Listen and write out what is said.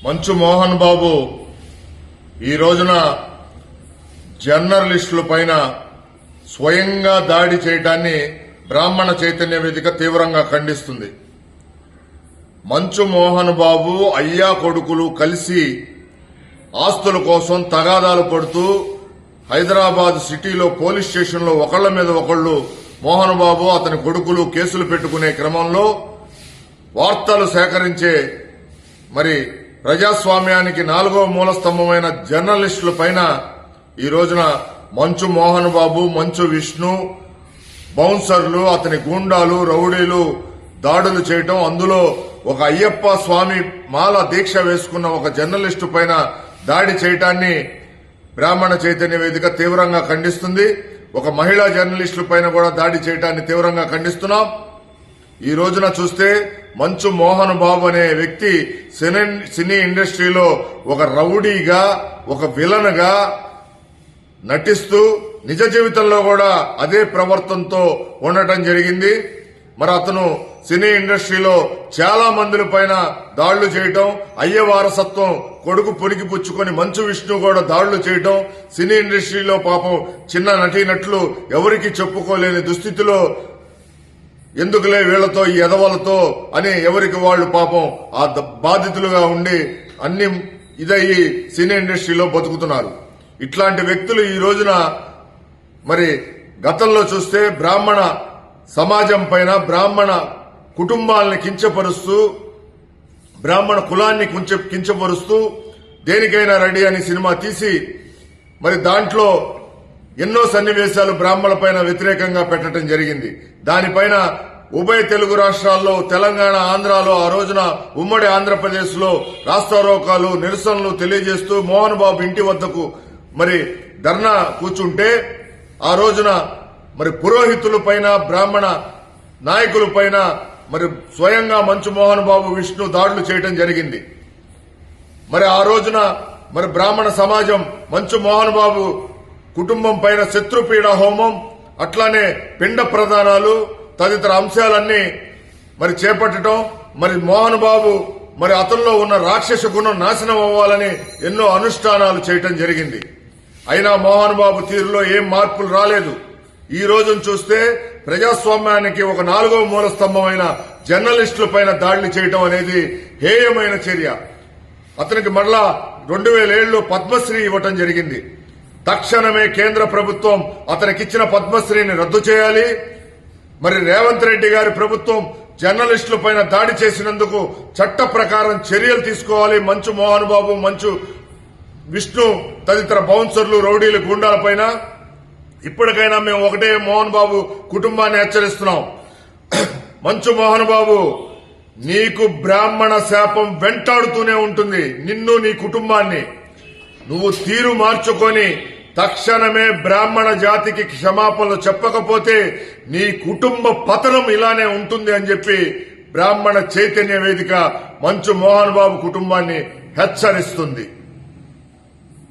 మంచు మోహన్ బాబు ఈ రోజున జర్నలిస్టుల పైన స్వయంగా దాడి చేయడాన్ని బ్రాహ్మణ చైతన్య వేదిక తీవ్రంగా ఖండిస్తుంది. మంచు మోహన్ బాబు అయ్యా కొడుకులు కలిసి ఆస్తుల కోసం తగాదాలు పడుతూ హైదరాబాద్ సిటీలో పోలీస్ స్టేషన్లో ఒకళ్ల మీద ఒకళ్లు మోహన్ బాబు అతని కొడుకులు కేసులు పెట్టుకునే క్రమంలో వార్తలు సేకరించే ప్రజాస్వామ్యానికి 4వ మూలస్తంభమైన జర్నలిస్టుల పైన ఈ రోజున మంచు మోహన్ బాబు, మంచు విష్ణు, బౌన్సర్లు, అతని గూండాలు, రౌడీలు దాడులు చేయటం, అందులో ఒక అయ్యప్ప స్వామి మాల దీక్ష వేసుకున్న ఒక జర్నలిస్టు పైన దాడి చేయటాన్ని బ్రాహ్మణ చైతన్య వేదిక తీవ్రంగా ఖండిస్తుంది. ఒక మహిళా జర్నలిస్టుల పైన కూడా దాడి చేయటాన్ని తీవ్రంగా ఖండిస్తున్నాం. ఈ రోజున చూస్తే మంచు మోహన్ బాబు అనే వ్యక్తి సినీ ఇండస్ట్రీలో ఒక రౌడీగా, ఒక విలన్ గా నటిస్తూ నిజ జీవితంలో కూడా అదే ప్రవర్తనతో ఉండటం జరిగింది. అతను సినీ ఇండస్ట్రీలో చాలా మంది పైన దాడులు చేయటం, అయ్య వారసత్వం కొడుకు పొరికి పుచ్చుకొని మంచు విష్ణు కూడా దాడులు చేయటం, సినీ ఇండస్ట్రీలో పాపం చిన్న నటీనటులు ఎవరికి చెప్పుకోలేని దుస్థితిలో ఎందుకులే వీళ్లతో ఈ ఎదవలతో అని ఎవరికి వాళ్లు పాపం ఆ బాధితులుగా ఉండి అన్ని ఇదయ్యి సినీ ఇండస్ట్రీలో బతుకుతున్నారు. ఇట్లాంటి వ్యక్తులు ఈ రోజున గతంలో చూస్తే బ్రాహ్మణ సమాజం పైన, బ్రాహ్మణ కుటుంబాలని కించపరుస్తూ, బ్రాహ్మణ కులాన్ని కించపరుస్తూ దేనికైనా రెడీ అని సినిమా తీసి దాంట్లో ఎన్నో సన్నివేశాలు బ్రాహ్మణుల పైన వ్యతిరేకంగా పెట్టడం జరిగింది. దానిపైన ఉభయ తెలుగు రాష్ట్రాల్లో, తెలంగాణ, ఆంధ్రాలో ఆ రోజున ఉమ్మడి ఆంధ్రప్రదేశ్ లో రాస్తారోకాలు, నిరసనలు తెలియజేస్తూ మోహన్ బాబు ఇంటి వద్దకు ధర్నా కూర్చుంటే ఆ రోజున పురోహితుల పైన, బ్రాహ్మణ నాయకుల పైన స్వయంగా మంచు మోహన్ బాబు, విష్ణు దాడులు చేయడం జరిగింది. ఆ రోజున బ్రాహ్మణ సమాజం మంచు మోహన్ బాబు కుటుంబం పైన శత్రుపీడ హోమం, అట్లానే పిండ ప్రదానాలు తదితర అంశాలన్నీ చేపట్టడం, మోహన్ బాబు అతనిలో ఉన్న రాక్షస గుణం నాశనం అవ్వాలని ఎన్నో అనుష్ఠానాలు చేయటం జరిగింది. అయినా మోహన్ బాబు తీరులో ఏం మార్పులు రాలేదు. ఈ రోజును చూస్తే ప్రజాస్వామ్యానికి ఒక 4వ మూలస్తంభమైన జర్నలిస్టుల పైన దాడులు చేయటం అనేది హేయమైన చర్య. అతనికి మరలా 2007లో పద్మశ్రీ ఇవ్వటం జరిగింది. తక్షణమే కేంద్ర ప్రభుత్వం అతనికిచ్చిన పద్మశ్రీని రద్దు చేయాలి. రేవంత్ రెడ్డి గారి ప్రభుత్వం జర్నలిస్టుల పైన దాడి చేసినందుకు చట్ట ప్రకారం చర్యలు తీసుకోవాలి. మంచు మోహన్ బాబు, మంచు విష్ణు తదితర బౌన్సర్లు, రౌడీలు, గుండాల పైన ఇప్పటికైనా మేము ఒకటే మోహన్ బాబు కుటుంబాన్ని హెచ్చరిస్తున్నాం. మంచు మోహన్ బాబు, నీకు బ్రాహ్మణ శాపం వెంటాడుతూనే ఉంటుంది. నిన్ను, నీ కుటుంబాన్ని నువ్వు తీరు మార్చుకొని తక్షణమే బ్రాహ్మణ జాతికి క్షమాపణలు చెప్పకపోతే నీ కుటుంబ పతనం ఇలానే ఉంటుంది అని చెప్పి బ్రాహ్మణ చైతన్య వేదిక మంచు మోహన్ బాబు కుటుంబాన్ని హెచ్చరిస్తుంది.